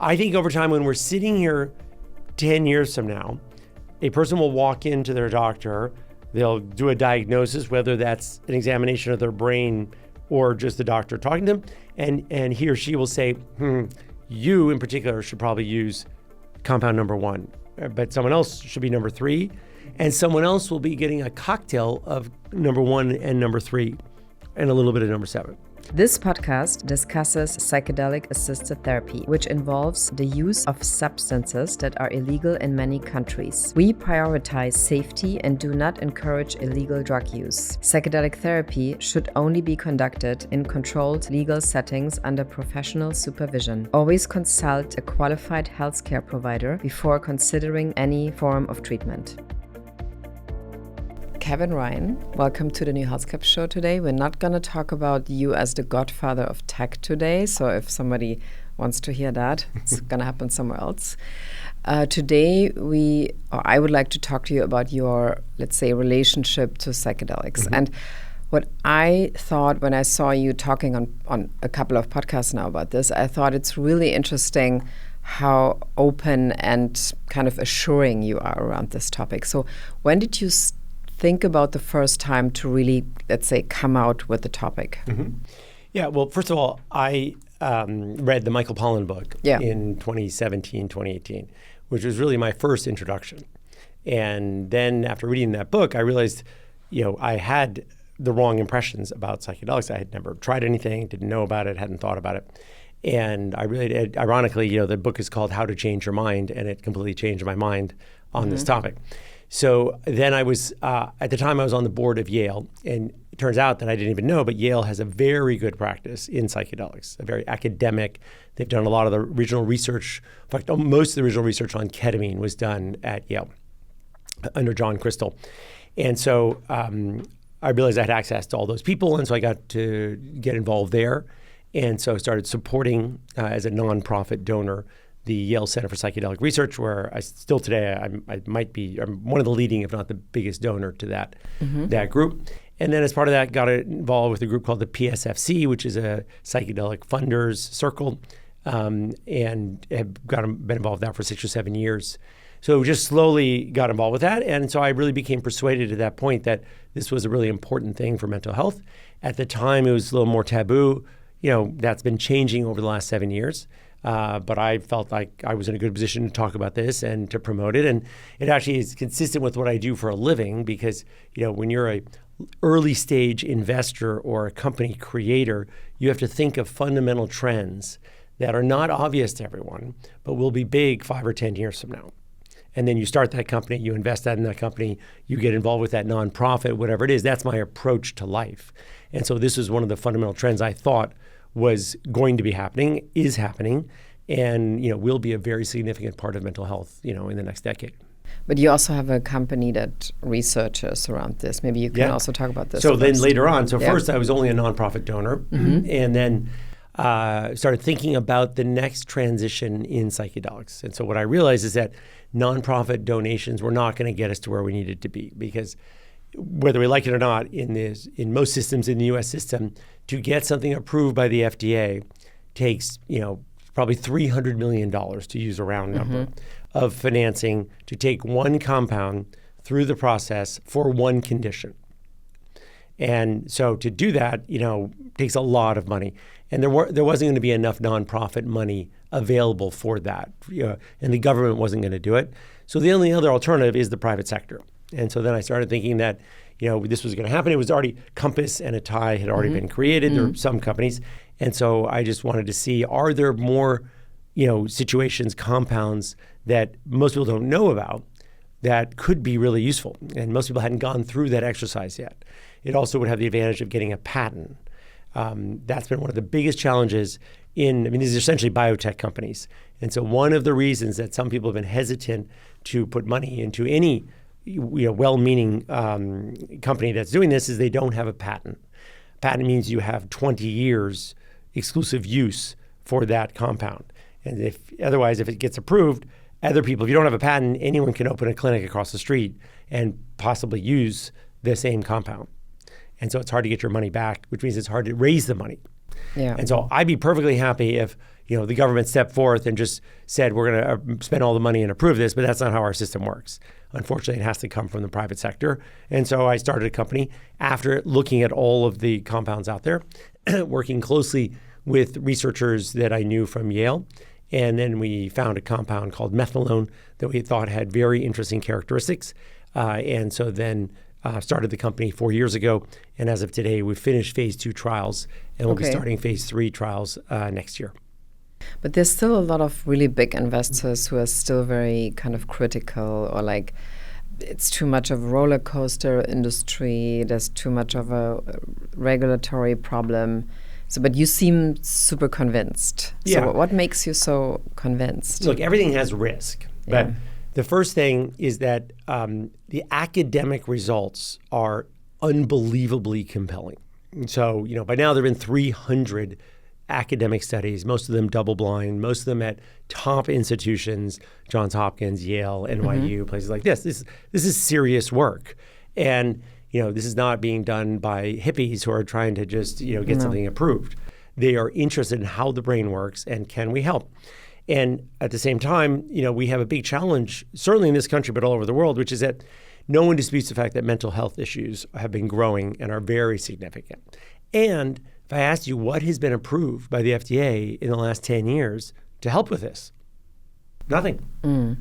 I think over time, when we're sitting here 10 years from now, a person will walk into their doctor, they'll do a diagnosis, whether that's an examination of their brain or just the doctor talking to them, and he or she will say, you in particular should probably use compound number 1, but someone else should be number 3, and someone else will be getting a cocktail of number 1 and number 3, and a little bit of number 7. This podcast discusses psychedelic-assisted therapy, which involves the use of substances that are illegal in many countries. We prioritize safety and do not encourage illegal drug use. Psychedelic therapy should only be conducted in controlled legal settings under professional supervision. Always consult a qualified healthcare provider before considering any form of treatment. Kevin Ryan, welcome to the New Health Club show today. We're not going to talk about you as the godfather of tech today, so if somebody wants to hear that, it's going to happen somewhere else. Today, I would like to talk to you about your, let's say, relationship to psychedelics. And what I thought when I saw you talking on a couple of podcasts now about this, I thought it's really interesting how open and kind of assuring you are around this topic. So when did you think about the first time to really, let's say, come out with the topic? Yeah, well, first of all, I read the Michael Pollan book in 2017, 2018, which was really my first introduction. And then after reading that book, I realized, I had the wrong impressions about psychedelics. I had never tried anything, didn't know about it, hadn't thought about it. And I really, ironically, the book is called How to Change Your Mind, and it completely changed my mind on this topic. So then I was, at the time I was on the board of Yale, and it turns out that I didn't even know, but Yale has a very good practice in psychedelics, a very academic. They've done a lot of the original research. In fact, most of the original research on ketamine was done at Yale under John Crystal. And so I realized I had access to all those people, and so I got to get involved there. And so I started supporting, as a nonprofit donor, the Yale Center for Psychedelic Research, where I still today, I'm one of the leading, if not the biggest donor to that group. And then as part of that, got involved with a group called the PSFC, which is a psychedelic funders circle, and have been involved with that for 6 or 7 years. So just slowly got involved with that. And so I really became persuaded at that point that this was a really important thing for mental health. At the time, it was a little more taboo. That's been changing over the last 7 years. But I felt like I was in a good position to talk about this and to promote it. And it actually is consistent with what I do for a living because, when you're a early stage investor or a company creator, you have to think of fundamental trends that are not obvious to everyone, but will be big 5 or 10 years from now. And then you start that company, you invest that in that company, you get involved with that nonprofit, whatever it is. That's my approach to life. And so this is one of the fundamental trends I thought was going to be happening, is happening, and will be a very significant part of mental health, in the next decade. But you also have a company that researches around this. Maybe you can also talk about this. So then later on, first I was only a nonprofit donor, and then started thinking about the next transition in psychedelics. And so what I realized is that nonprofit donations were not going to get us to where we needed to be because whether we like it or not, in most systems in the U.S. system, to get something approved by the FDA takes, probably $300 million, to use a round number, of financing to take one compound through the process for one condition. And so to do that, takes a lot of money. And there wasn't going to be enough nonprofit money available for that, and the government wasn't going to do it. So the only other alternative is the private sector. And so then I started thinking that, this was going to happen. It was already Compass and Atai had already been created. There were some companies. And so I just wanted to see, are there more, situations, compounds that most people don't know about that could be really useful? And most people hadn't gone through that exercise yet. It also would have the advantage of getting a patent. That's been one of the biggest challenges these are essentially biotech companies. And so one of the reasons that some people have been hesitant to put money into any well-meaning company that's doing this is they don't have a patent. Patent means you have 20 years exclusive use for that compound. And if it gets approved, other people, if you don't have a patent, anyone can open a clinic across the street and possibly use the same compound. And so it's hard to get your money back, which means it's hard to raise the money. Yeah. And so I'd be perfectly happy if, the government stepped forth and just said, we're going to spend all the money and approve this, but that's not how our system works. Unfortunately, it has to come from the private sector. And so I started a company after looking at all of the compounds out there, working closely with researchers that I knew from Yale. And then we found a compound called methylone that we thought had very interesting characteristics. And so then started the company 4 years ago. And as of today, we've finished phase 2 trials, and we'll be starting phase 3 trials next year. But there's still a lot of really big investors who are still very kind of critical, or like it's too much of a roller coaster industry. There's too much of a regulatory problem. So, but you seem super convinced. Yeah. So what makes you so convinced? Look, everything has risk. But the first thing is that the academic results are unbelievably compelling. So, by now there have been 300 academic studies, most of them double-blind, most of them at top institutions, Johns Hopkins, Yale, NYU, places like this. This is serious work. And, this is not being done by hippies who are trying to just, get something approved. They are interested in how the brain works and can we help? And at the same time, we have a big challenge, certainly in this country, but all over the world, which is that no one disputes the fact that mental health issues have been growing and are very significant. And if I asked you what has been approved by the FDA in the last 10 years to help with this, nothing.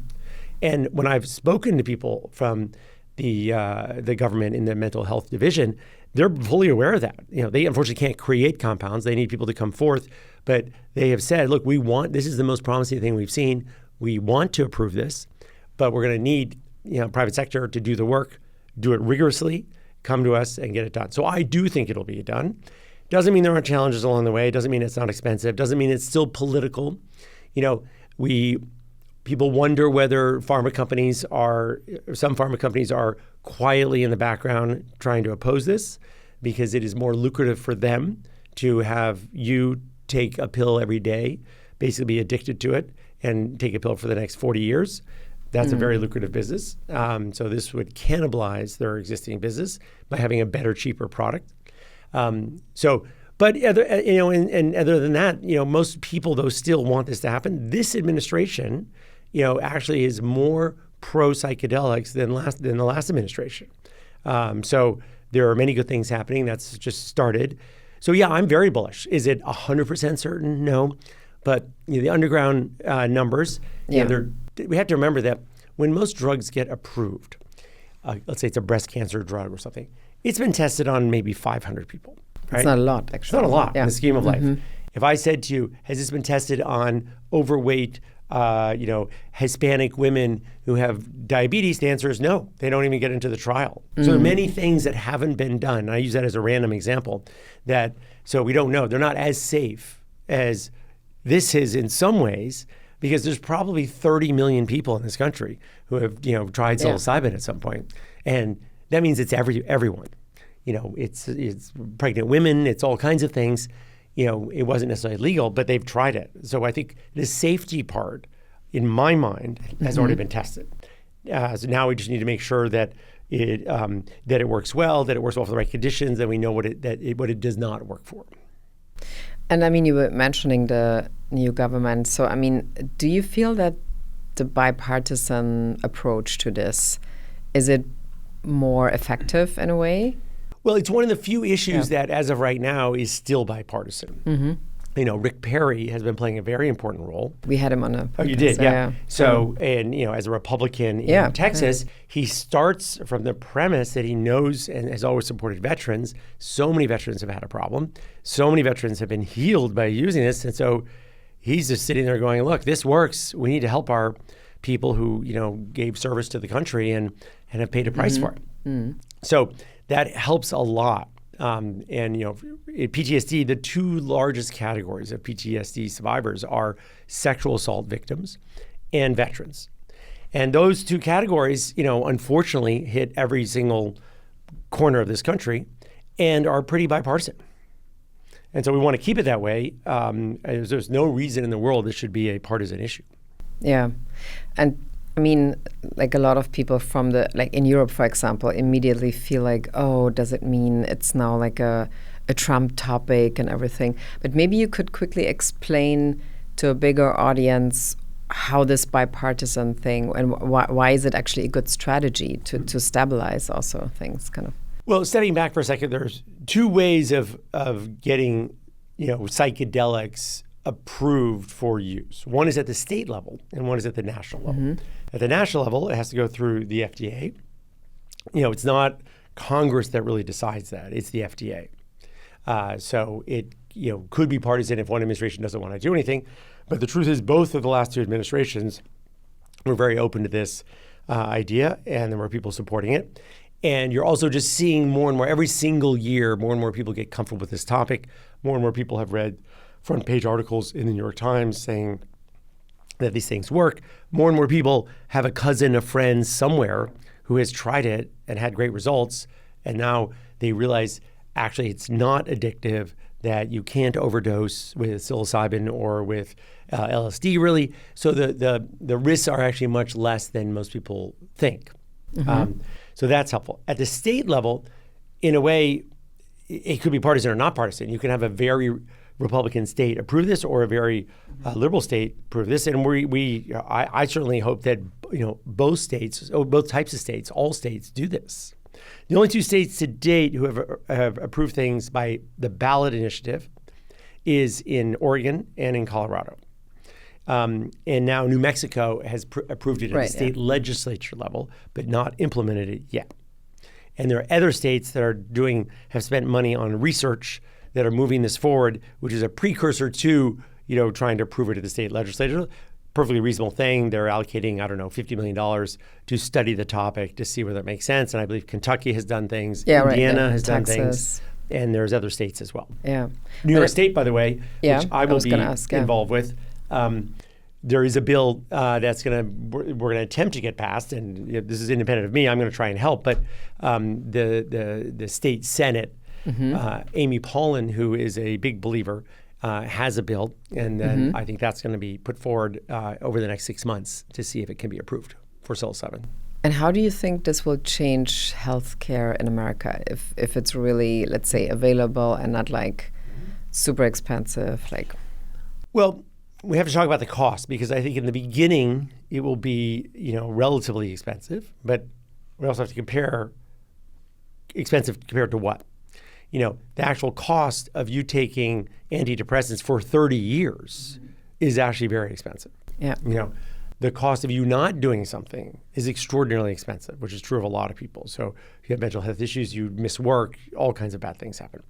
And when I've spoken to people from the government in the mental health division, they're fully aware of that. They unfortunately can't create compounds. They need people to come forth. But they have said, look, this is the most promising thing we've seen. We want to approve this, but we're going to need private sector to do the work, do it rigorously, come to us and get it done. So I do think it'll be done. Doesn't mean there aren't challenges along the way. Doesn't mean it's not expensive. Doesn't mean it's still political. People wonder whether some pharma companies are quietly in the background trying to oppose this because it is more lucrative for them to have you take a pill every day, basically be addicted to it, and take a pill for the next 40 years. That's a very lucrative business. So this would cannibalize their existing business by having a better, cheaper product. But other than that, most people though still want this to happen. This administration, actually is more pro psychedelics than the last administration. So there are many good things happening. That's just started. So yeah, I'm very bullish. Is it 100% certain? No, but the underground numbers. We have to remember that when most drugs get approved, let's say it's a breast cancer drug or something, it's been tested on maybe 500 people. Right? It's not a lot, actually. It's not a lot in the scheme of life. If I said to you, has this been tested on overweight, Hispanic women who have diabetes? The answer is no. They don't even get into the trial. So there are many things that haven't been done. And I use that as a random example. So we don't know. They're not as safe as this is in some ways, because there's probably 30 million people in this country who have tried psilocybin at some point. And that means it's everyone. It's pregnant women, it's all kinds of things. It wasn't necessarily legal, but they've tried it. So I think the safety part, in my mind, has already been tested. So now we just need to make sure that it works well, that it works well for the right conditions, that we know what it does not work for. And I mean, you were mentioning the new government. So I mean, do you feel that the bipartisan approach to this, is it more effective in a way? Well, it's one of the few issues that, as of right now, is still bipartisan. Rick Perry has been playing a very important role. We had him on a podcast. Oh, you did, yeah. So, and as a Republican in Texas, he starts from the premise that he knows and has always supported veterans. So many veterans have had a problem. So many veterans have been healed by using this. And so he's just sitting there going, look, this works. We need to help our people who, gave service to the country and have paid a price for it. So that helps a lot. PTSD, the two largest categories of PTSD survivors are sexual assault victims and veterans. And those two categories, unfortunately hit every single corner of this country and are pretty bipartisan. And so we want to keep it that way. There's no reason in the world this should be a partisan issue. Yeah. And I mean, like a lot of people from in Europe, for example, immediately feel like, oh, does it mean it's now like a Trump topic and everything? But maybe you could quickly explain to a bigger audience how this bipartisan thing and why is it actually a good strategy to stabilize also things kind of? Well, stepping back for a second, there's two ways of getting psychedelics approved for use. One is at the state level and one is at the national level. At the national level, it has to go through the FDA. It's not Congress that really decides that. It's the FDA. So it could be partisan if one administration doesn't want to do anything. But the truth is both of the last two administrations were very open to this idea, and there were people supporting it. And you're also just seeing more and more, every single year, more and more people get comfortable with this topic. More and more people have read front page articles in the New York Times saying that these things work. More and more people have a cousin, a friend somewhere who has tried it and had great results. And now they realize actually it's not addictive, that you can't overdose with psilocybin or with LSD really. So the risks are actually much less than most people think. So that's helpful. At the state level, in a way, it could be partisan or not partisan. You can have a very Republican state approve this or a very liberal state approve this. And I certainly hope that both states, both types of states, all states do this. The only two states to date who have approved things by the ballot initiative is in Oregon and in Colorado. And now New Mexico has approved it at the state legislature level, but not implemented it yet. And there are other states that have spent money on research that are moving this forward, which is a precursor to, trying to approve it at the state legislature. Perfectly reasonable thing. They're allocating, $50 million to study the topic to see whether it makes sense. And I believe Kentucky has done things. Indiana has done things. And there's other states as well. Yeah. New York State, by the way, which I will be involved with. There is a bill that's we're going to attempt to get passed, and this is independent of me. I'm going to try and help. But the state Senate, Amy Pollan, who is a big believer, has a bill, and then I think that's going to be put forward over the next 6 months to see if it can be approved for psilocybin. And how do you think this will change healthcare in America if it's really, let's say, available and not super expensive? Well, we have to talk about the cost, because I think in the beginning it will be relatively expensive, but we also have to compare expensive compared to what? The actual cost of you taking antidepressants for 30 years is actually very expensive. Yeah. The cost of you not doing something is extraordinarily expensive, which is true of a lot of people. So if you have mental health issues, you miss work, all kinds of bad things happen.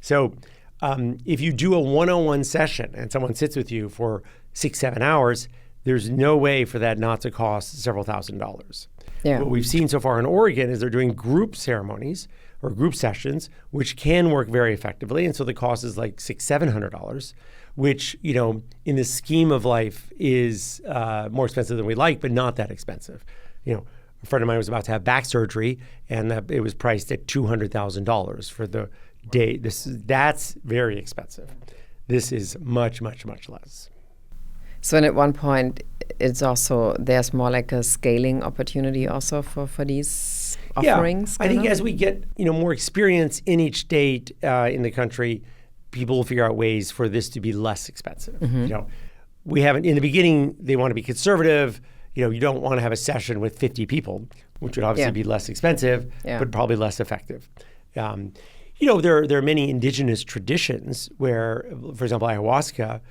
So if you do a one-on-one session and someone sits with you for 6-7 hours, there's no way for that not to cost several $1,000s. Yeah. What we've seen so far in Oregon is they're doing group ceremonies or group sessions, which can work very effectively. And so the cost is $600-$700, which, in the scheme of life is more expensive than we like, but not that expensive. A friend of mine was about to have back surgery, and it was priced at $200,000 for the day. That's very expensive. This is much, much, much less. So then at one point, there's more like a scaling opportunity also for these offerings? I think as we get more experience in each state in the country, people will figure out ways for this to be less expensive. We haven't, in the beginning, they want to be conservative. You don't want to have a session with 50 people, which would obviously be less expensive, but probably less effective. There are many indigenous traditions where, for example, ayahuasca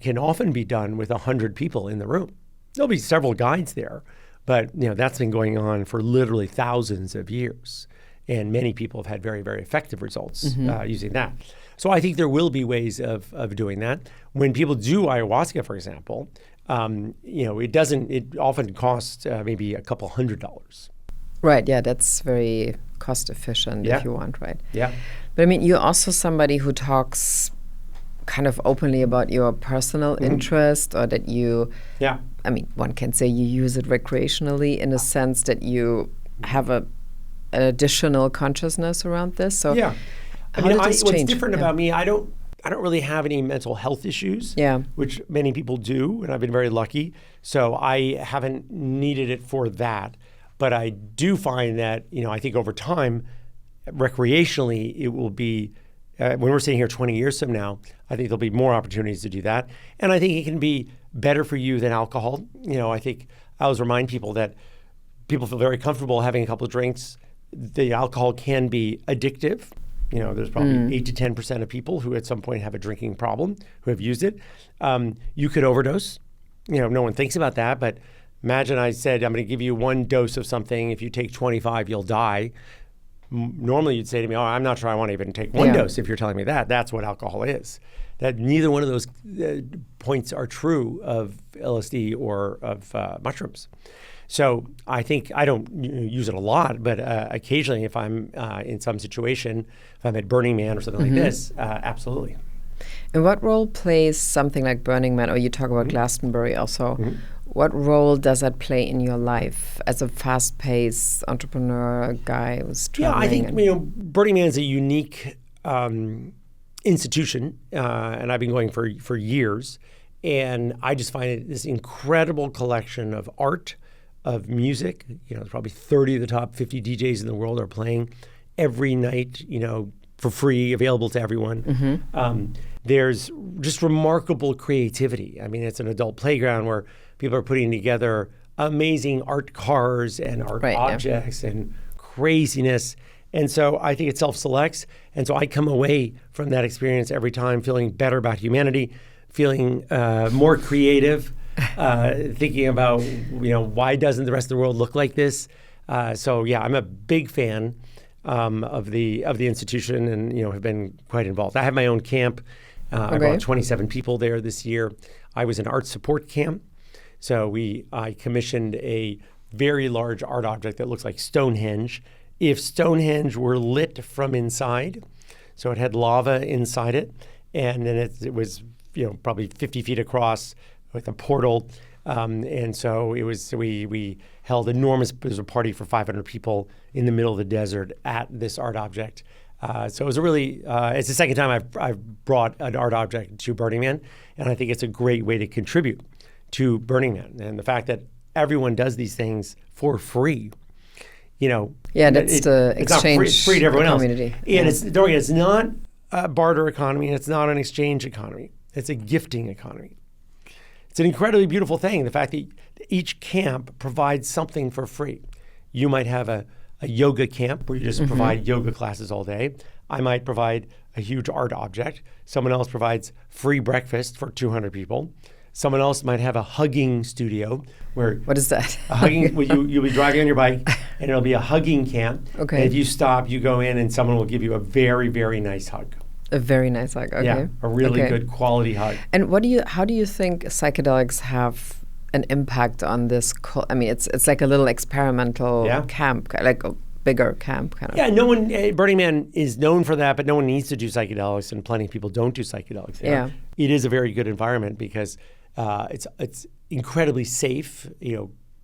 can often be done with 100 people in the room. There'll be several guides there, but that's been going on for literally thousands of years, and many people have had very, very effective results using that. So I think there will be ways of doing that. When people do ayahuasca, for example, it often costs maybe a couple $100. Right, yeah, that's very cost efficient if you want, right? Yeah. But you're also somebody who talks kind of openly about your personal interest, or that you, one can say you use it recreationally in a sense that you have an additional consciousness around this. So what's different about me, I don't really have any mental health issues, which many people do, and I've been very lucky. So I haven't needed it for that. But I do find that, I think over time, recreationally, it will be when we're sitting here 20 years from now, I think there'll be more opportunities to do that. And I think it can be better for you than alcohol. I think I always remind people that people feel very comfortable having a couple of drinks. The alcohol can be addictive. There's probably 8 to 10% of people who at some point have a drinking problem who have used it. You could overdose. No one thinks about that, but imagine I said, I'm going to give you 1 dose of something. If you take 25, you'll die. Normally you'd say to me, I'm not sure I want to even take 1 dose if you're telling me that. That's what alcohol is. That neither one of those points are true of LSD or of mushrooms. So I think I don't use it a lot, but occasionally if I'm in some situation, if I'm at Burning Man or something like this, absolutely. And what role plays something like Burning Man, or you talk about Glastonbury also, what role does that play in your life as a fast-paced entrepreneur guy who's traveling? Yeah, I think Burning Man is a unique institution, and I've been going for years, and I just find it this incredible collection of art, of music. There's probably 30 of the top 50 DJs in the world are playing every night, for free, available to everyone. There's just remarkable creativity. I mean, it's an adult playground where people are putting together amazing art cars and art objects and craziness. And so I think it self-selects. And so I come away from that experience every time feeling better about humanity, feeling more creative, thinking about, why doesn't the rest of the world look like this? So yeah, I'm a big fan of the institution, and have been quite involved. I have my own camp. I brought 27 people there this year. I was an art support camp. So I commissioned a very large art object that looks like Stonehenge. If Stonehenge were lit from inside, so it had lava inside it, and then it was probably 50 feet across with a portal. And so it was, we held it was a party for 500 people in the middle of the desert at this art object. So it was it's the second time I've brought an art object to Burning Man, and I think it's a great way to contribute to Burning Man. And the fact that everyone does these things for free, that's the exchange. It's free to everyone else. And it's not a barter economy, and it's not an exchange economy. It's a gifting economy. It's an incredibly beautiful thing, the fact that each camp provides something for free. You might have a yoga camp where you just provide yoga classes all day. I might provide a huge art object. Someone else provides free breakfast for 200 people. Someone else might have a hugging studio where... What is that? You'll be driving on your bike, and it'll be a hugging camp. Okay. And if you stop, you go in, and someone will give you a very, very nice hug. A very nice hug, okay. Yeah, a really good quality hug. And how do you think psychedelics have an impact on this? It's like a little experimental camp, like a bigger camp kind of. Yeah, Burning Man is known for that, but no one needs to do psychedelics, and plenty of people don't do psychedelics. Yeah. It is a very good environment because it's incredibly safe.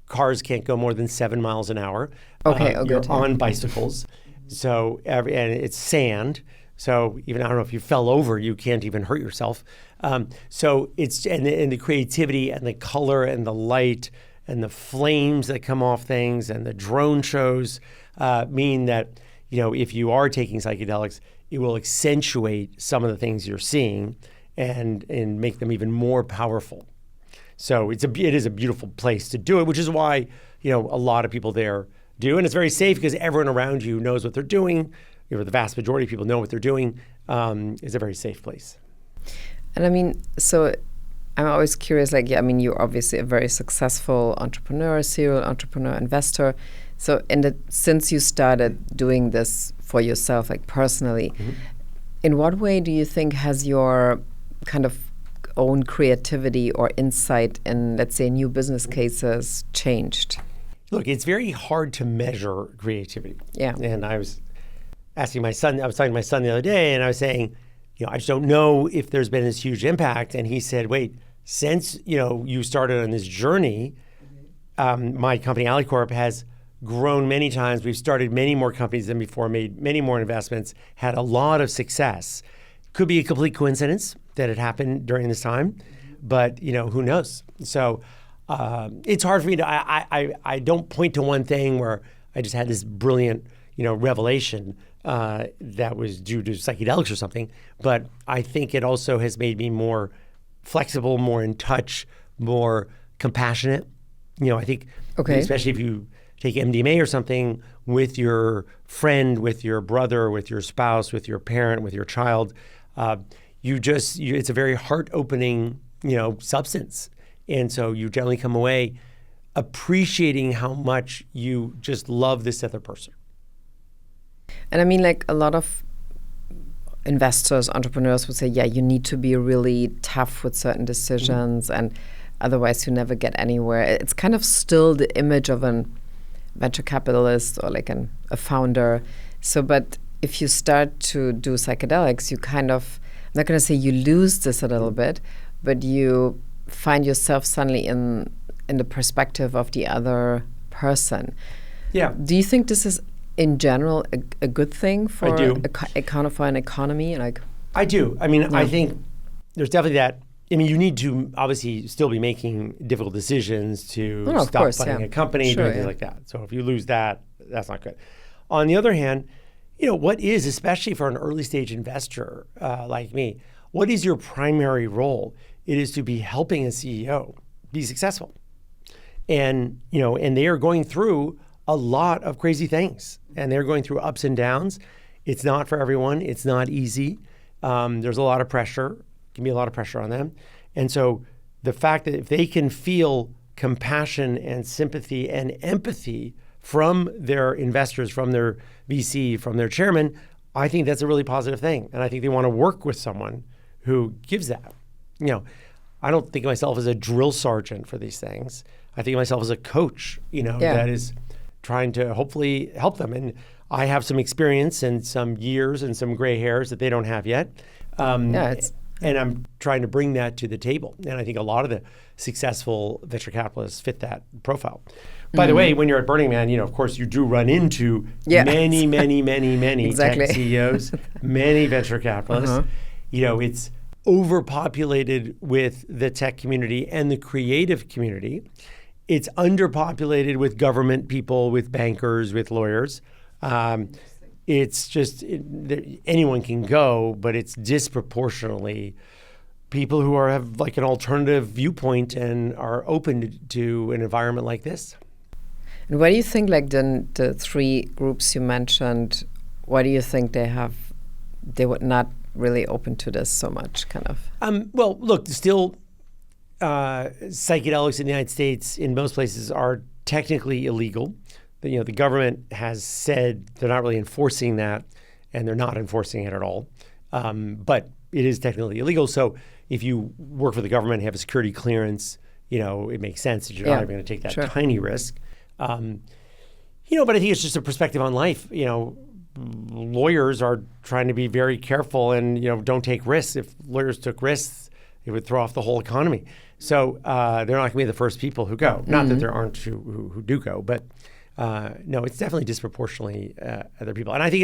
Cars can't go more than 7 miles an hour. Okay, you're on bicycles, so and it's sand. So I don't know if you fell over, you can't even hurt yourself. So it's and the creativity and the color and the light and the flames that come off things and the drone shows mean that if you are taking psychedelics, it will accentuate some of the things you're seeing and make them even more powerful. So it is a beautiful place to do it, which is why a lot of people there do, and it's very safe because everyone around you knows what they're doing. The vast majority of people know what they're doing. It's a very safe place. And so I'm always curious, you're obviously a very successful entrepreneur, serial entrepreneur, investor. So since you started doing this for yourself, personally, in what way do you think has your kind of own creativity or insight in, let's say, new business cases changed? Look, it's very hard to measure creativity. Yeah. And I was talking to my son the other day, and I was saying, I just don't know if there's been this huge impact. And he said, wait, since, you started on this journey, my company, AliCorp, has grown many times. We've started many more companies than before, made many more investments, had a lot of success. Could be a complete coincidence that it happened during this time, but, who knows? So it's hard for me to, I don't point to one thing where I just had this brilliant, revelation. that was due to psychedelics or something, but I think it also has made me more flexible, more in touch, more compassionate. I think, especially if you take MDMA or something with your friend, with your brother, with your spouse, with your parent, with your child, it's a very heart-opening, substance. And so you generally come away appreciating how much you just love this other person. And I mean, like a lot of investors, entrepreneurs would say, yeah, you need to be really tough with certain decisions and otherwise you never get anywhere. It's kind of still the image of a venture capitalist or like a founder. So, but if you start to do psychedelics, you kind of, I'm not going to say you lose this a little bit, but you find yourself suddenly in the perspective of the other person. Yeah. Do you think this is in general a good thing for I do. For an economy? I do. I mean, I think there's definitely that. I mean, you need to obviously still be making difficult decisions to stop funding a company, doing things like that. So if you lose that, that's not good. On the other hand, what is, especially for an early stage investor like me, what is your primary role? It is to be helping a CEO be successful. And, and they are going through a lot of crazy things and they're going through ups and downs. It's not for everyone. It's not easy. There's a lot of pressure, can be a lot of pressure on them. And so the fact that if they can feel compassion and sympathy and empathy from their investors, from their VC, from their chairman, I think that's a really positive thing. And I think they want to work with someone who gives that. I don't think of myself as a drill sergeant for these things. I think of myself as a coach, that is trying to hopefully help them. And I have some experience and some years and some gray hairs that they don't have yet. And I'm trying to bring that to the table. And I think a lot of the successful venture capitalists fit that profile. By the way, when you're at Burning Man, of course, you do run into many, many, many, many tech CEOs, many venture capitalists. It's overpopulated with the tech community and the creative community. It's underpopulated with government people, with bankers, with lawyers. It's just anyone can go, but it's disproportionately people who have like an alternative viewpoint and are open to an environment like this. And what do you think, like the three groups you mentioned, why do you think they were not really open to this so much, kind of? Well, look, still psychedelics in the United States in most places are technically illegal. The government has said they're not really enforcing that, and they're not enforcing it at all. But it is technically illegal. So if you work for the government and have a security clearance, it makes sense that you're not even going to take that tiny risk. But I think it's just a perspective on life. Lawyers are trying to be very careful and, don't take risks. If lawyers took risks, it would throw off the whole economy. So they're not going to be the first people who go. Not that there aren't who do go, but no, it's definitely disproportionately other people. And I think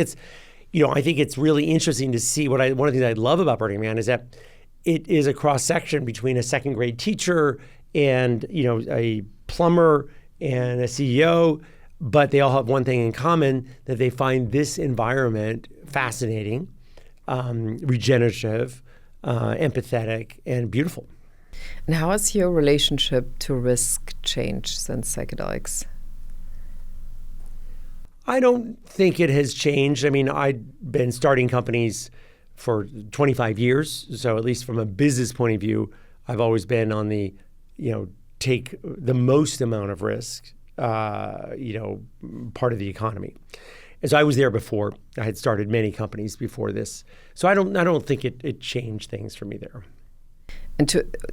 it's really interesting to see one of the things I love about Burning Man is that it is a cross section between a second grade teacher and a plumber and a CEO, but they all have one thing in common, that they find this environment fascinating, regenerative, empathetic, and beautiful. And how has your relationship to risk changed since psychedelics? I don't think it has changed. I mean, I've been starting companies for 25 years. So at least from a business point of view, I've always been on the, take the most amount of risk, part of the economy. And so I was there before. I had started many companies before this. So I don't think it changed things for me there. And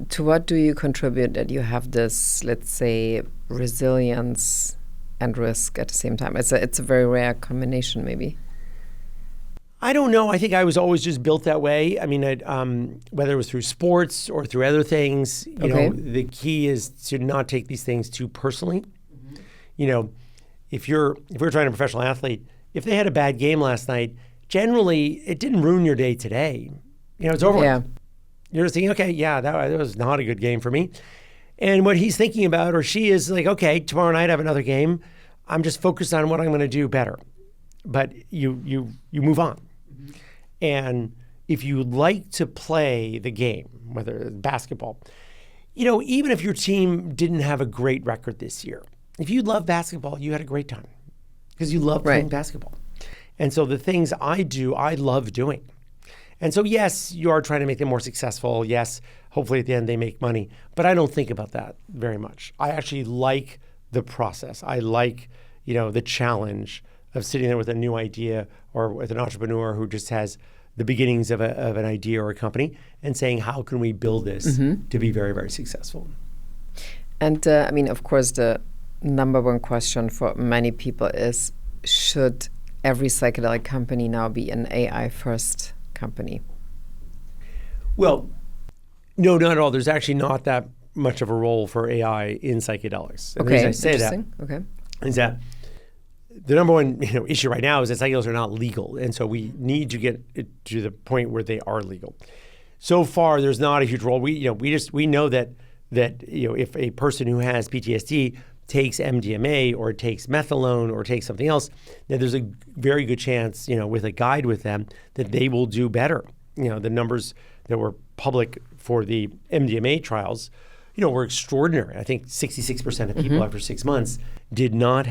to what do you contribute that you have this, let's say, resilience and risk at the same time? It's a very rare combination, maybe. I don't know. I think I was always just built that way. I mean, whether it was through sports or through other things, you know, the key is to not take these things too personally. Mm-hmm. You know, if we're trying a professional athlete, if they had a bad game last night, generally it didn't ruin your day today. You know, it's over. Yeah. You're just thinking, okay, yeah, that was not a good game for me. And what he's thinking about, or she, is like, okay, tomorrow night I have another game. I'm just focused on what I'm going to do better. but you move on. Mm-hmm. And if you like to play the game, whether it's basketball, even if your team didn't have a great record this year, if you love basketball, you had a great time because you love playing basketball. And so the things I do, I love doing. And so, yes, you are trying to make them more successful. Yes, hopefully at the end they make money. But I don't think about that very much. I actually like the process. I like, the challenge of sitting there with a new idea or with an entrepreneur who just has the beginnings of an idea or a company and saying, how can we build this to be very, very successful? And of course, the number one question for many people is, should every psychedelic company now be an AI first company? Well, no, not at all. There's actually not that much of a role for AI in psychedelics. And the reason I say that is that the number one issue right now is that psychedelics are not legal. And so we need to get it to the point where they are legal. So far, there's not a huge role. We know that if a person who has PTSD takes MDMA or takes methadone or takes something else, then there's a very good chance, with a guide with them, that they will do better. The numbers that were public for the MDMA trials, were extraordinary. I think 66% of people after 6 months did not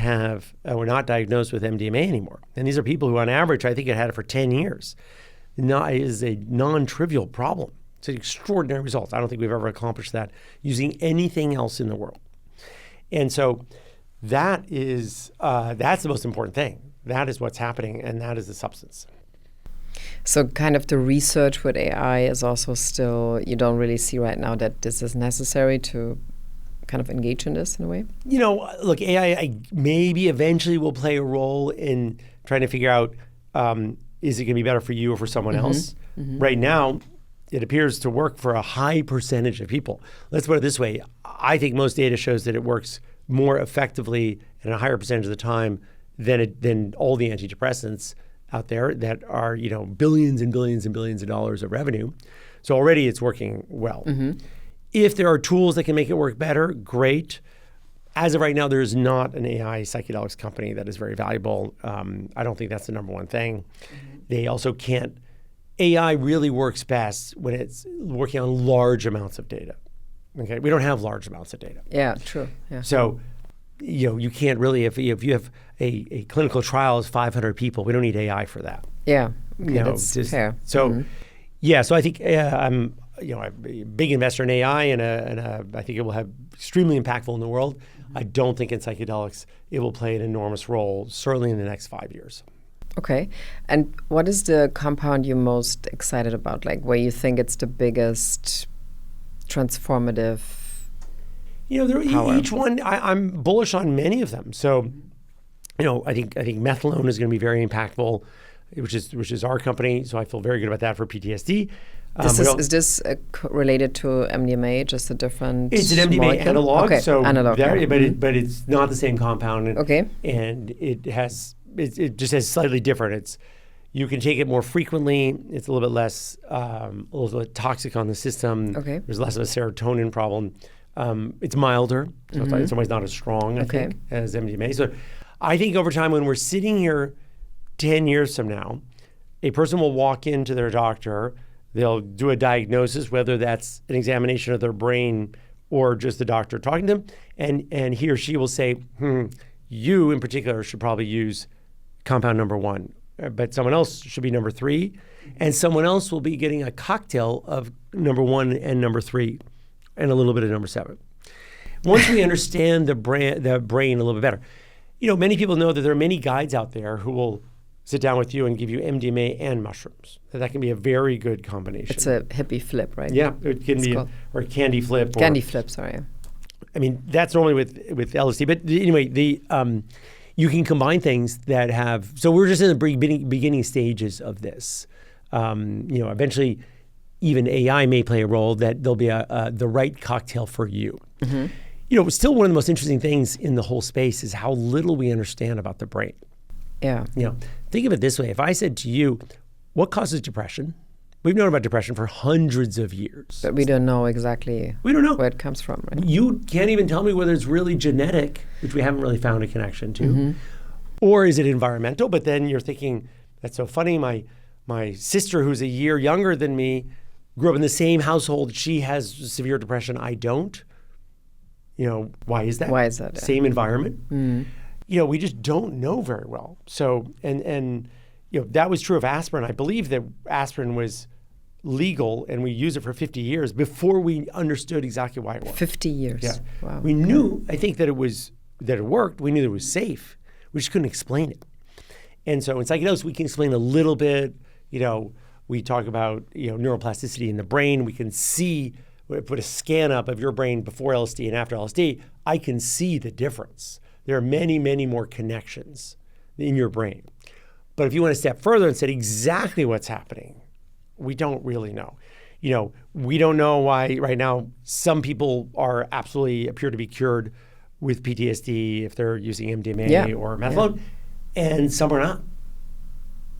were not diagnosed with MDMA anymore. And these are people who on average, I think, had it for 10 years. It is a non-trivial problem. It's an extraordinary result. I don't think we've ever accomplished that using anything else in the world. And so that's the most important thing. That is what's happening, and that is the substance. So kind of the research with AI is also still, you don't really see right now that this is necessary to kind of engage in this in a way? Look, AI maybe eventually will play a role in trying to figure out, is it going to be better for you or for someone else? Mm-hmm. Right now, it appears to work for a high percentage of people. Let's put it this way. I think most data shows that it works more effectively and a higher percentage of the time than all the antidepressants out there that are, billions and billions and billions of dollars of revenue. So already it's working well. Mm-hmm. If there are tools that can make it work better, great. As of right now, there is not an AI psychedelics company that is very valuable. I don't think that's the number one thing. Mm-hmm. They also can't. AI really works best when it's working on large amounts of data. Okay, we don't have large amounts of data. Yeah, true. Yeah. So, you can't really, if you have a clinical trial of 500 people, we don't need AI for that. Yeah, that's fair. So, so I think I'm a big investor in AI, and I think it will have extremely impactful in the world. Mm-hmm. I don't think in psychedelics it will play an enormous role, certainly in the next 5 years. Okay. And what is the compound you're most excited about? Like where you think it's the biggest transformative power? Each one, I'm bullish on many of them. So, I think methadone is going to be very impactful, which is our company. So I feel very good about that for PTSD. Is this related to MDMA, just a different It's an MDMA molecule? Analog. Okay, so analog. But it's not the same compound. And it just has slightly different. You can take it more frequently. It's a little bit less, a little bit toxic on the system. Okay. There's less of a serotonin problem. It's milder, so it's in some ways not as strong, I think, as MDMA. So I think over time, when we're sitting here 10 years from now, a person will walk into their doctor, they'll do a diagnosis, whether that's an examination of their brain or just the doctor talking to them, and he or she will say, you in particular should probably use compound number 1, but someone else should be number 3, and someone else will be getting a cocktail of number 1 and number 3 and a little bit of number 7. Once we understand the brain a little bit better, many people know that there are many guides out there who will sit down with you and give you MDMA and mushrooms. That can be a very good combination. It's a hippie flip, right? Yeah, it can be or a candy flip. Candy flip, sorry. I mean, that's normally with LSD. But anyway, you can combine things that have. So we're just in the beginning stages of this. Eventually, even AI may play a role. That there'll be the right cocktail for you. Mm-hmm. Still one of the most interesting things in the whole space is how little we understand about the brain. Yeah. Think of it this way: if I said to you, "What causes depression?" We've known about depression for hundreds of years. But we don't know exactly where it comes from, right? You can't even tell me whether it's really genetic, which we haven't really found a connection to, Or is it environmental? But then you're thinking, that's so funny. My sister, who's a year younger than me, grew up in the same household. She has severe depression. I don't. Why is that? Why is that? Same environment. We just don't know very well. So, and that was true of aspirin. I believe that aspirin was legal and we used it for 50 years before we understood exactly why it worked. 50 years. Yeah. Wow. We knew, I think, that it worked. We knew that it was safe. We just couldn't explain it. And so in psychedelics, we can explain a little bit. We talk about neuroplasticity in the brain. We can see, put a scan up of your brain before LSD and after LSD. I can see the difference. There are many, many more connections in your brain. But if you want to step further and say exactly what's happening, we don't really know. We don't know why right now some people appear to be cured with PTSD if they're using MDMA or methadone, and some are not.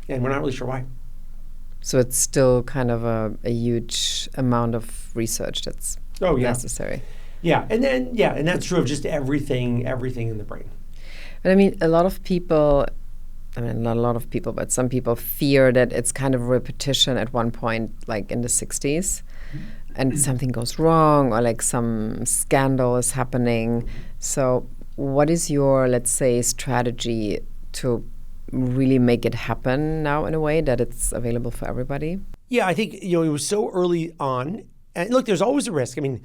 And we're not really sure why. So it's still kind of a huge amount of research that's necessary. Yeah, and that's true of just everything in the brain. But I mean, a lot of people, not a lot of people, but some people fear that it's kind of a repetition at one point, like in the 60s, and something goes wrong or like some scandal is happening. So what is your, let's say, strategy to really make it happen now in a way that it's available for everybody? Yeah, I think, it was so early on. And look, there's always a risk. I mean,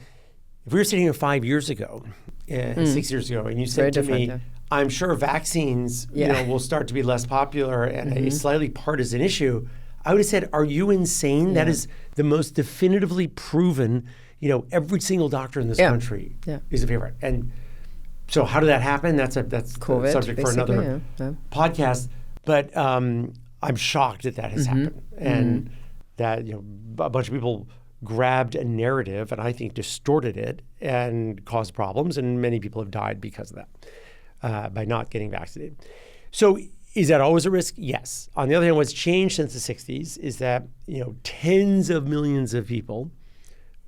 if we were sitting here 5 years ago, 6 years ago, and you said to me, I'm sure vaccines will start to be less popular and a slightly partisan issue, I would have said, are you insane? That is the most definitively proven, every single doctor in this country is a favorite. And so how did that happen? That's COVID, a subject for another podcast. But I'm shocked that has happened. And that, a bunch of people grabbed a narrative and I think distorted it and caused problems. And many people have died because of that, by not getting vaccinated. So is that always a risk? Yes. On the other hand, what's changed since the 60s is that, tens of millions of people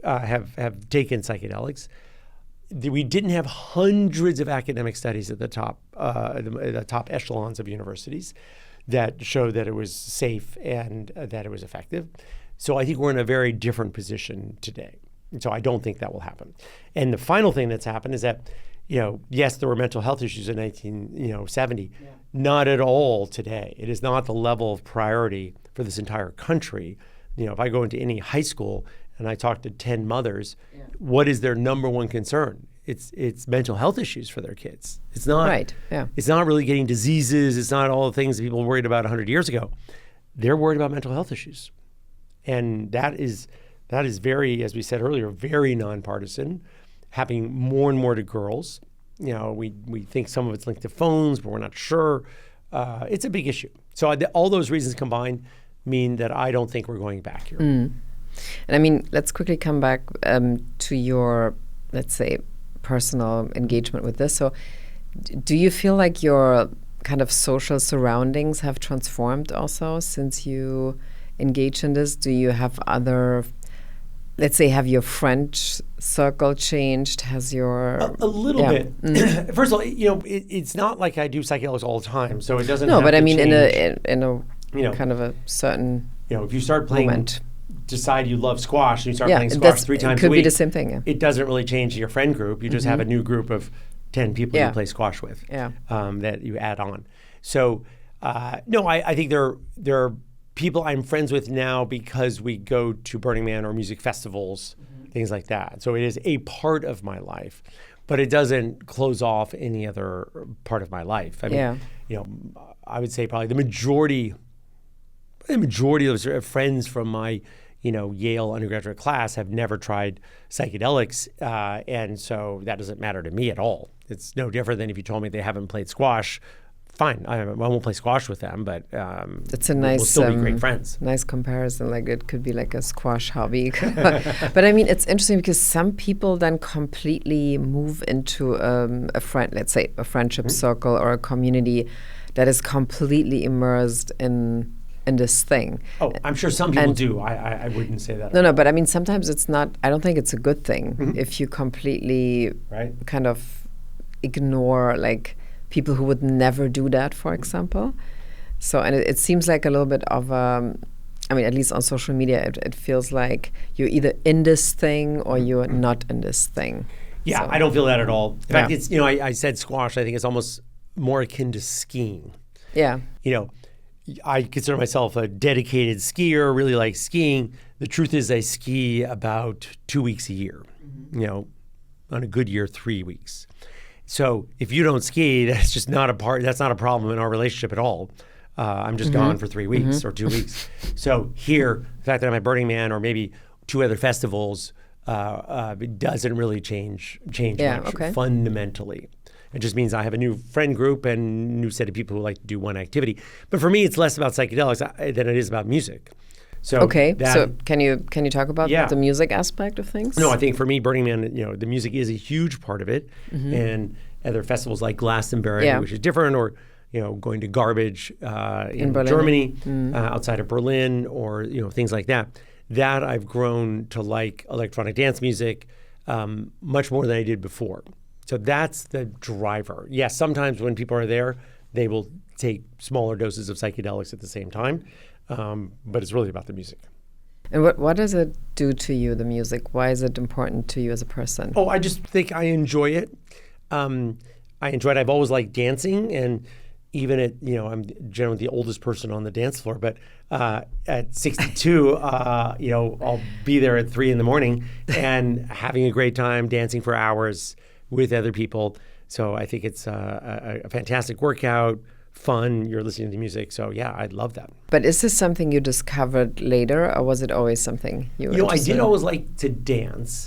have taken psychedelics. We didn't have hundreds of academic studies at the top echelons of universities that showed that it was safe and that it was effective. So I think we're in a very different position today. And so I don't think that will happen. And the final thing that's happened is that, yes, there were mental health issues in 1970. Not at all today. It is not the level of priority for this entire country. If I go into any high school and I talk to 10 mothers, what is their number one concern? It's mental health issues for their kids. It's not It's not really getting diseases. It's not all the things that people were worried about 100 years ago. They're worried about mental health issues. And that is very, as we said earlier, very nonpartisan, happening more and more to girls. We think some of it's linked to phones, but we're not sure. It's a big issue. So all those reasons combined mean that I don't think we're going back here. And I mean, let's quickly come back to your, let's say, personal engagement with this. So do you feel like your kind of social surroundings have transformed also since you engage in this? Do you have other, let's say, have your friend circle changed? Has your... A little bit. First of all, it's not like I do psychedelics all the time, so it doesn't No, have but to I mean change. in a kind of a certain if you start playing... moment. Decide you love squash and you start playing squash 3 times a week. It could be the same thing. It doesn't really change your friend group. You just have a new group of 10 people you play squash with that you add on. So, no, I think there are people I'm friends with now because we go to Burning Man or music festivals, things like that. So it is a part of my life, but it doesn't close off any other part of my life. I mean, I would say probably the majority of those friends from my Yale undergraduate class have never tried psychedelics, and so that doesn't matter to me at all. It's no different than if you told me they haven't played squash. Fine, I won't play squash with them, but it's a nice, we'll still be great friends. Nice comparison. Like it could be like a squash hobby, but I mean it's interesting because some people then completely move into a friend, let's say a friendship circle or a community that is completely immersed in this thing. Oh, I'm sure some people do. I wouldn't say that. No, but I mean, sometimes it's not, I don't think it's a good thing if you completely kind of ignore, like, people who would never do that, for example. So, and it seems like a little bit of I mean, at least on social media, it feels like you're either in this thing or you're not in this thing. Yeah, so, I don't feel that at all. In fact, it's, I said squash. I think it's almost more akin to skiing. Yeah. I consider myself a dedicated skier, really like skiing. The truth is I ski about 2 weeks a year, on a good year, 3 weeks. So if you don't ski, that's not a problem in our relationship at all. I'm just gone for 3 weeks or 2 weeks. So here, the fact that I'm at Burning Man or maybe 2 other festivals, it doesn't really change much fundamentally. It just means I have a new friend group and new set of people who like to do one activity. But for me, it's less about psychedelics than it is about music. So so can you talk about the music aspect of things? No, I think for me, Burning Man, the music is a huge part of it, and other festivals like Glastonbury, which is different, or going to Garbage in Germany, outside of Berlin, or things like that. That I've grown to like electronic dance music much more than I did before. So that's the driver. Yes, sometimes when people are there, they will take smaller doses of psychedelics at the same time, but it's really about the music. And what does it do to you, the music? Why is it important to you as a person? Oh, I just think I enjoy it. I enjoy it. I've always liked dancing, and even at, I'm generally the oldest person on the dance floor, but at 62, I'll be there at 3 a.m. and having a great time dancing for hours with other people. So I think it's a fantastic workout, fun, you're listening to music. So yeah, I love that. But is this something you discovered later, or was it always something you were I did always like to dance.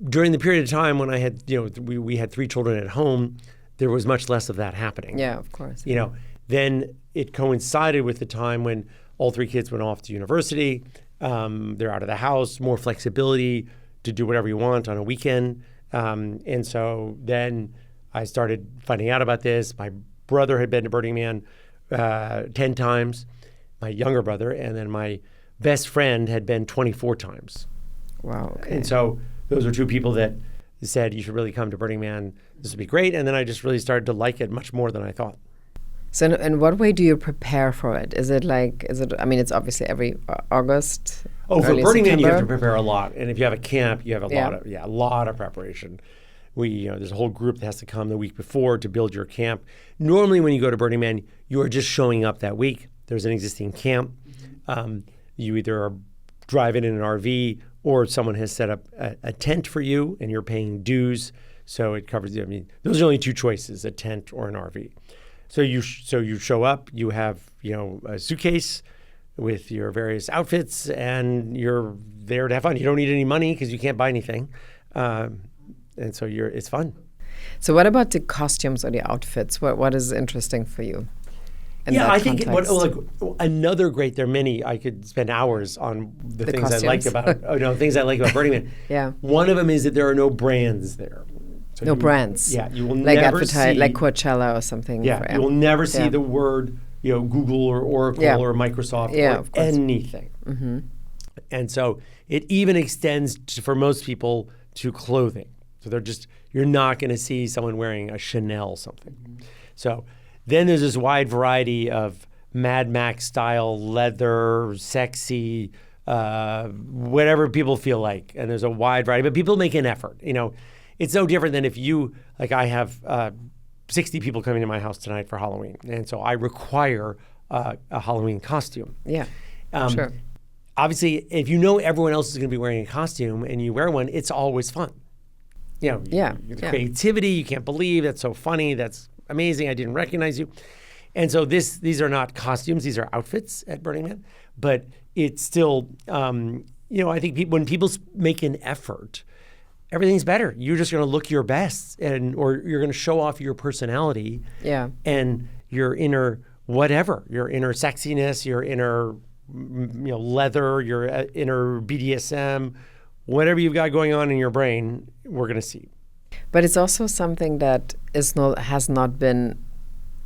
During the period of time when I had, we had 3 children at home, there was much less of that happening. Yeah, of course. Then it coincided with the time when all 3 kids went off to university. They're out of the house, more flexibility to do whatever you want on a weekend. And so then I started finding out about this. My brother had been to Burning Man 10 times, my younger brother, and then my best friend had been 24 times. Wow, okay. And so those were 2 people that said, you should really come to Burning Man. This would be great. And then I just really started to like it much more than I thought. So in what way do you prepare for it? I mean, it's obviously every August. Oh, for Burning Man, you have to prepare a lot. And if you have a camp, you have a lot of preparation. There's a whole group that has to come the week before to build your camp. Normally, when you go to Burning Man, you are just showing up that week. There's an existing camp. You either are driving in an RV or someone has set up a tent for you and you're paying dues. So it covers, those are only 2 choices, a tent or an RV. So you show up, you have, a suitcase with your various outfits, and you're there to have fun. You don't need any money because you can't buy anything. And so it's fun. So what about the costumes or the outfits? What is interesting for you? I think another great, there are many, I could spend hours on the things costumes. I like about, things I like about Burning Man. Yeah. One of them is that there are no brands there. So no brands. Yeah, you will like never see, like Coachella or something. Yeah, you will never see the word, Google or Oracle or Microsoft or anything. And so it even extends for most people to clothing. So you're not going to see someone wearing a Chanel something. So then there's this wide variety of Mad Max style leather, sexy, whatever people feel like. And there's a wide variety, but people make an effort. It's no different than if I have 60 people coming to my house tonight for Halloween. And so I require a Halloween costume. Yeah, sure. Obviously, if everyone else is going to be wearing a costume and you wear one, it's always fun. Creativity, you can't believe, that's so funny, that's amazing, I didn't recognize you. And so these are not costumes, these are outfits at Burning Man. But it's still, I think when people make an effort, everything's better. You're just going to look your best, or you're going to show off your personality, and your inner whatever, your inner sexiness, your inner, leather, your inner BDSM, whatever you've got going on in your brain, we're going to see. But it's also something that has not been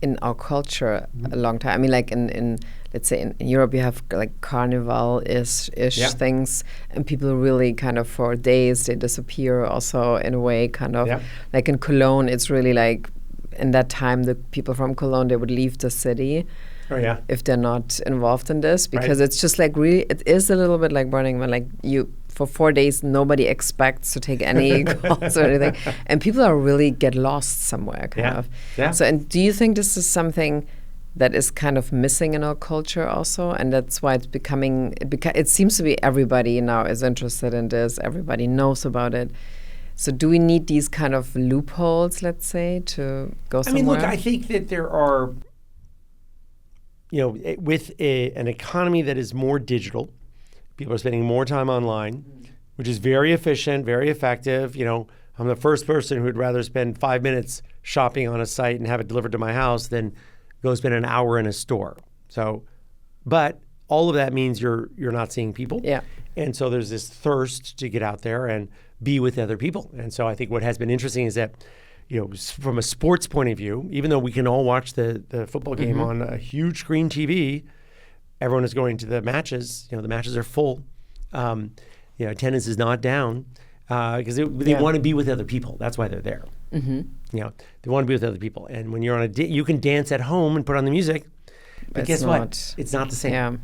in our culture a long time. I mean, like in let's say in Europe, you have like carnival-ish things, and people really kind of for days they disappear. Also, in a way, kind of like in Cologne, it's really like in that time, the people from Cologne, they would leave the city. Oh, yeah. If they're not involved in this, because it's just like really, it is a little bit like Burning Man. Like for 4 days, nobody expects to take any calls or anything, and people are really get lost somewhere, kind of. Yeah. So, and do you think this is something that is kind of missing in our culture also, and that's why it's becoming? It seems to be everybody now is interested in this. Everybody knows about it. So, do we need these kind of loopholes, let's say, to go somewhere? I mean, look, I think that there are. With an economy that is more digital, people are spending more time online, which is very efficient, very effective. I'm the first person who would rather spend 5 minutes shopping on a site and have it delivered to my house than go spend an hour in a store. So, but all of that means you're not seeing people. Yeah. And so there's this thirst to get out there and be with other people. And so I think what has been interesting is that from a sports point of view, even though we can all watch the football game on a huge screen TV, everyone is going to the matches. The matches are full. Attendance is not down because they want to be with other people. That's why they're there. Mm-hmm. They want to be with other people. And when you're on you can dance at home and put on the music, but guess what? It's not the same. Yeah.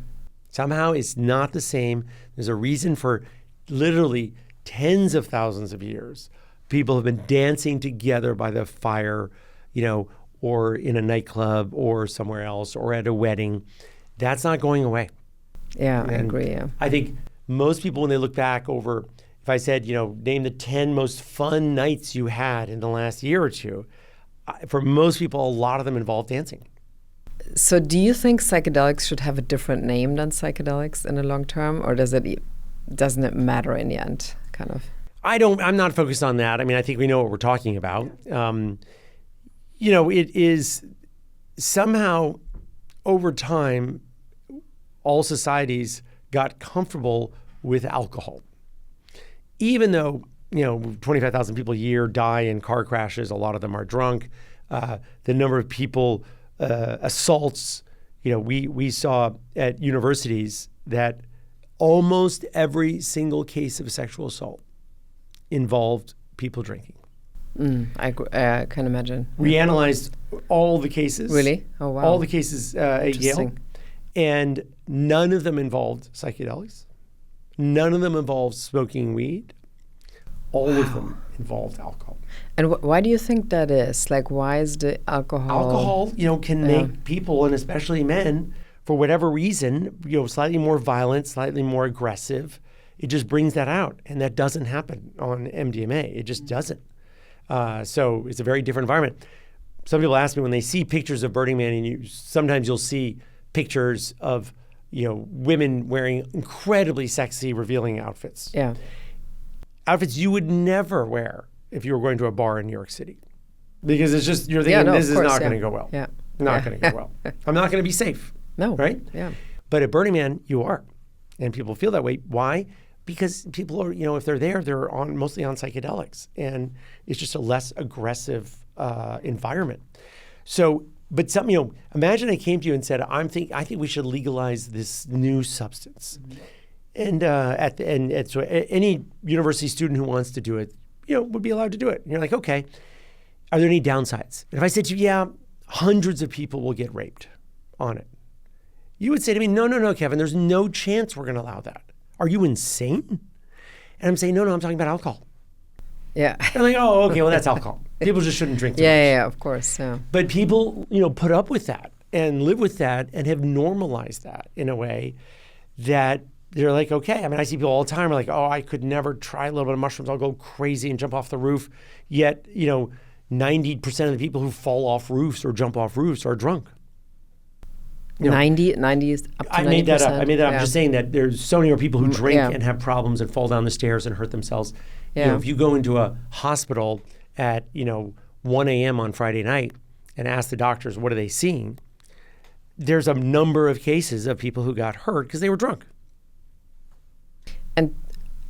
Somehow it's not the same. There's a reason for literally tens of thousands of years. People have been dancing together by the fire, or in a nightclub or somewhere else or at a wedding. That's not going away. Yeah, I agree. Yeah. I think most people, when they look back over, if I said, name the 10 most fun nights you had in the last year or two, for most people, a lot of them involve dancing. So do you think psychedelics should have a different name than psychedelics in the long term, or doesn't it matter in the end, kind of? I'm not focused on that. I mean, I think we know what we're talking about. It is somehow over time, all societies got comfortable with alcohol. Even though, 25,000 people a year die in car crashes, a lot of them are drunk. The number of people, assaults, we saw at universities that almost every single case of sexual assault involved people drinking. I can imagine. We analyzed all the cases. Really? Oh, wow. All the cases at Yale. And none of them involved psychedelics. None of them involved smoking weed. All of them involved alcohol. And why do you think that is? Like, why is the alcohol... Alcohol, can make people, and especially men, for whatever reason, slightly more violent, slightly more aggressive. It just brings that out, and that doesn't happen on MDMA. It just doesn't. So it's a very different environment. Some people ask me when they see pictures of Burning Man, and sometimes you'll see pictures of women wearing incredibly sexy, revealing outfits. Yeah, outfits you would never wear if you were going to a bar in New York City, because it's just you're thinking this is not going to go well. Yeah, not going to go well. I'm not going to be safe. No, right? Yeah, but at Burning Man, you are, and people feel that way. Why? Because people are, if they're there, they're mostly on psychedelics, and it's just a less aggressive environment. So, but imagine I came to you and said, I think we should legalize this new substance, and so any university student who wants to do it, would be allowed to do it. And you're like, okay, are there any downsides? And if I said to you, yeah, hundreds of people will get raped on it, you would say to me, no, Kevin, there's no chance we're going to allow that. Are you insane? And I'm saying, no, I'm talking about alcohol. Yeah. I'm like, oh, okay, well, that's alcohol. People just shouldn't drink too much. Yeah, of course, yeah. But people, put up with that and live with that and have normalized that in a way that they're like, okay. I mean, I see people all the time are like, oh, I could never try a little bit of mushrooms. I'll go crazy and jump off the roof. Yet, 90% of the people who fall off roofs or jump off roofs are drunk. 90 is up to 90%. I made that up. I'm just saying that there's so many more people who drink and have problems and fall down the stairs and hurt themselves. Yeah. If you go into a hospital at 1 a.m. on Friday night and ask the doctors what are they seeing, there's a number of cases of people who got hurt because they were drunk. And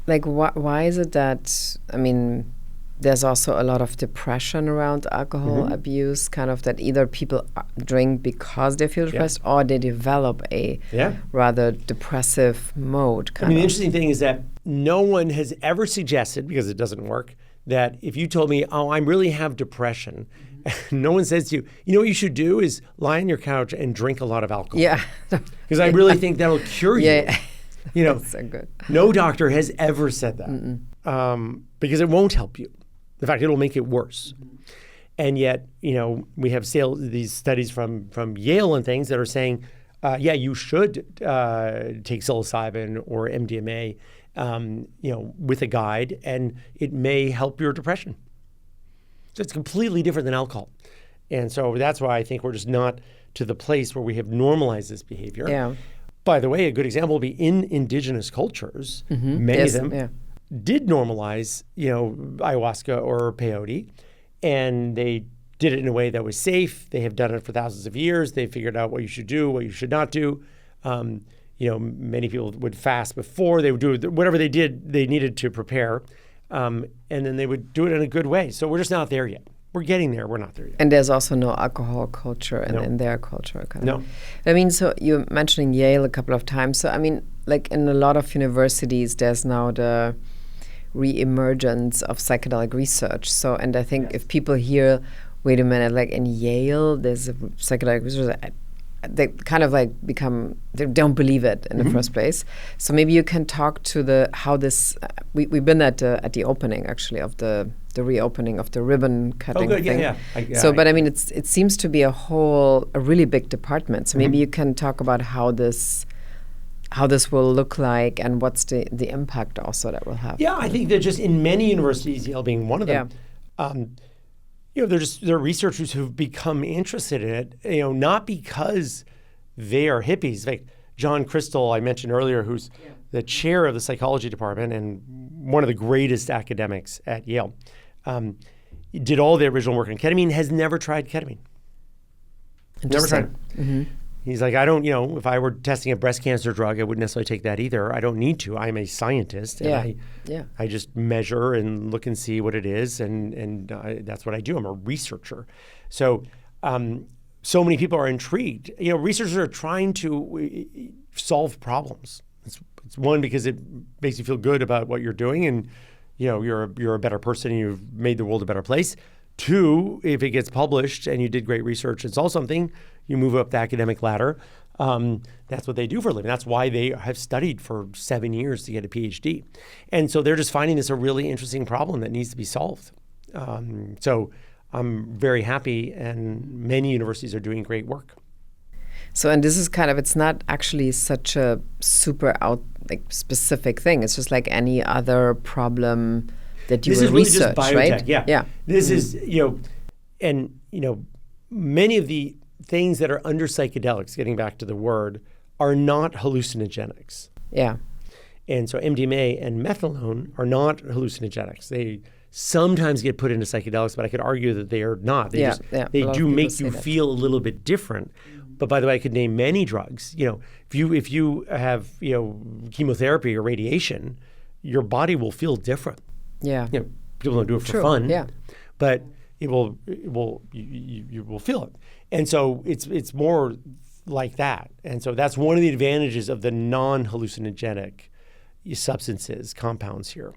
why is it that, there's also a lot of depression around alcohol abuse, kind of that either people drink because they feel depressed or they develop a rather depressive mode. The interesting thing is that no one has ever suggested, because it doesn't work, that if you told me, oh, I really have depression, No one says to you, you know what you should do is lie on your couch and drink a lot of alcohol. Yeah. Because I really think that'll cure you. Yeah. You know, That's so good. No doctor has ever said that because it won't help you. In fact, it'll make it worse. And yet, you know, we have these studies from Yale and things that are saying, yeah, you should take psilocybin or MDMA, you know, with a guide, and it may help your depression. So it's completely different than alcohol. And so that's why I think we're just not to the place where we have normalized this behavior. Yeah. By the way, a good example will be in indigenous cultures, many of them did normalize, you know, ayahuasca or peyote, and they did it in a way that was safe. They have done it for thousands of years. They figured out what you should do, what you should not do. You know, many people would fast before. They would do whatever they did, they needed to prepare, and then they would do it in a good way. So we're just not there yet. We're getting there. We're not there yet. And there's also no alcohol culture in their culture. No. I mean, so you're mentioning Yale a couple of times. So, I mean, like in a lot of universities, there's now the re-emergence of psychedelic research. So, and I think if people hear, wait a minute, like in Yale, there's a psychedelic research, they kind of like they don't believe it in the first place. So maybe you can talk to how this, we've been at the opening actually of the reopening of the ribbon cutting thing. Yeah. But I mean, it seems to be a really big department. So maybe you can talk about how this will look like and what's the impact also that will have. Yeah, I think that just in many universities, Yale being one of them, you know, they're researchers who've become interested in it, you know, not because they are hippies. Like John Crystal, I mentioned earlier, who's the chair of the psychology department and one of the greatest academics at Yale, did all the original work on ketamine, has never tried ketamine. Never tried it. He's like, I don't, you know, if I were testing a breast cancer drug, I wouldn't necessarily take that either. I don't need to. I'm a scientist. And I just measure and look and see what it is. And that's what I do. I'm a researcher. So so many people are intrigued. You know, researchers are trying to solve problems. It's one, because it makes you feel good about what you're doing, and you know you're a better person and you've made the world a better place. Two, if it gets published and you did great research and solve something, you move up the academic ladder. That's what they do for a living. That's why they have studied for 7 years to get a PhD. And so they're just finding this a really interesting problem that needs to be solved. So I'm very happy, and many universities are doing great work. So, and this is kind of, it's not actually such a super specific thing. It's just like any other problem that you will research, really right? Yeah. This is, you know, and, you know, many of the things that are under psychedelics, getting back to the word, are not hallucinogenics. Yeah. And so MDMA and methadone are not hallucinogenics. They sometimes get put into psychedelics, but I could argue that they are not. They do make you feel a little bit different. But by the way, I could name many drugs. You know, if you have, you know, chemotherapy or radiation, your body will feel different. Yeah. You know, people don't do it for fun. Yeah. But you will feel it. And so it's more like that. And so that's one of the advantages of the non-hallucinogenic substances, compounds here,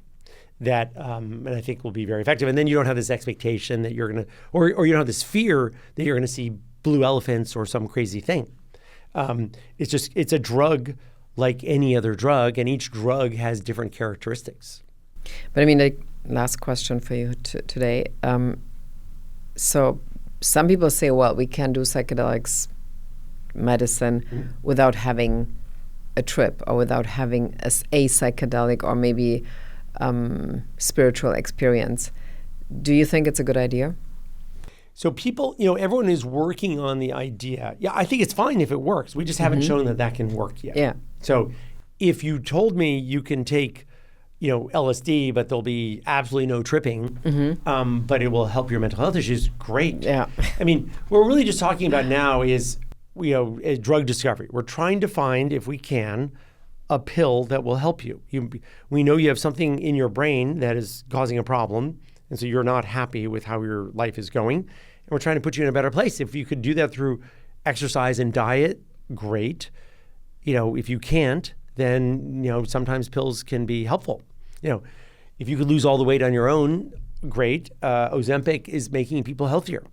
that and I think will be very effective. And then you don't have this expectation that you're going to, or you don't have this fear that you're going to see blue elephants or some crazy thing. It's a drug like any other drug, and each drug has different characteristics. But I mean, like, last question for you today. So some people say, well, we can do psychedelics medicine without having a trip or without having a psychedelic or maybe spiritual experience. Do you think it's a good idea? So people, you know, everyone is working on the idea. Yeah, I think it's fine if it works. We just haven't shown that can work yet. Yeah. So if you told me you can take, you know, LSD, but there'll be absolutely no tripping, but it will help your mental health issues, great. Yeah. I mean, what we're really just talking about now is, you know, drug discovery. We're trying to find, if we can, a pill that will help you. We know you have something in your brain that is causing a problem, and so you're not happy with how your life is going, and we're trying to put you in a better place. If you could do that through exercise and diet, great. You know, if you can't, then, you know, sometimes pills can be helpful. You know, if you could lose all the weight on your own, great. Ozempic is making people healthier.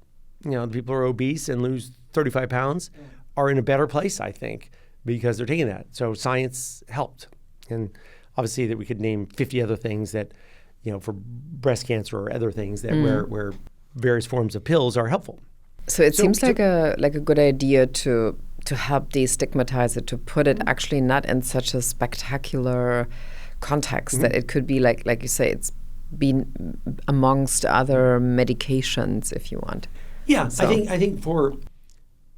the people who are obese and lose 35 pounds are in a better place, I think, because they're taking that. So science helped. And obviously that we could name 50 other things that, for breast cancer or other things that where various forms of pills are helpful. So it seems like a good idea to help destigmatize it, to put it actually not in such a spectacular context that it could be like you say, it's been amongst other medications, if you want. Yeah, so. I think for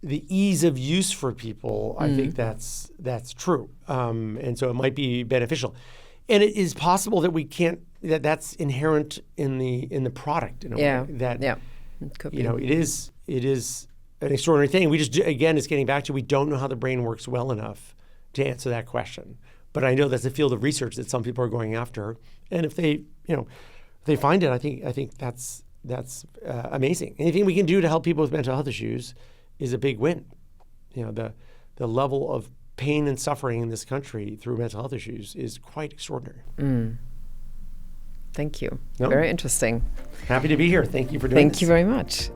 the ease of use for people, I think that's true, and so it might be beneficial. And it is possible that we can't. That's inherent in the product in a way. That it could be. It is an extraordinary thing. We just again, it's getting back to we don't know how the brain works well enough to answer that question. But I know that's a field of research that some people are going after, and if they find it, I think that's amazing. Anything we can do to help people with mental health issues is a big win. The level of pain and suffering in this country through mental health issues is quite extraordinary. Thank you. Very interesting. Happy to be here. Thank you for doing this. Thank you very much.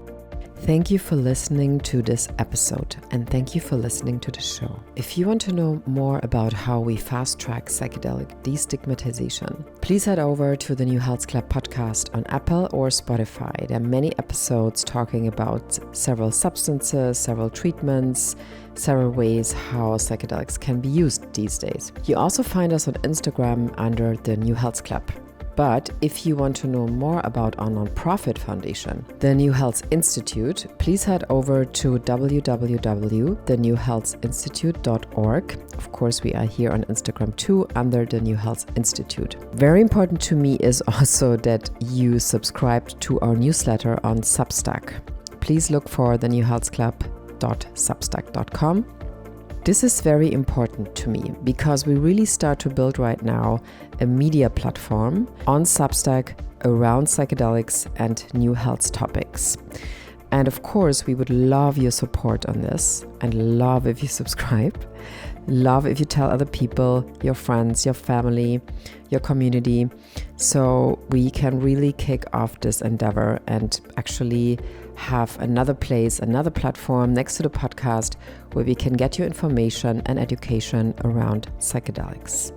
Thank you for listening to this episode, and thank you for listening to the show. If you want to know more about how we fast-track psychedelic destigmatization, please head over to the New Health Club podcast on Apple or Spotify. There are many episodes talking about several substances, several treatments, several ways how psychedelics can be used these days. You also find us on Instagram under the New Health Club. But if you want to know more about our nonprofit foundation, the New Health Institute, please head over to www.thenewhealthinstitute.org. Of course, we are here on Instagram too, under the New Health Institute. Very important to me is also that you subscribe to our newsletter on Substack. Please look for the newhealthclub.substack.com. This is very important to me because we really start to build right now a media platform on Substack around psychedelics and new health topics. And of course, we would love your support on this and love if you subscribe. Love if you tell other people, your friends, your family, your community, so we can really kick off this endeavor and actually have another place, another platform next to the podcast where we can get you information and education around psychedelics.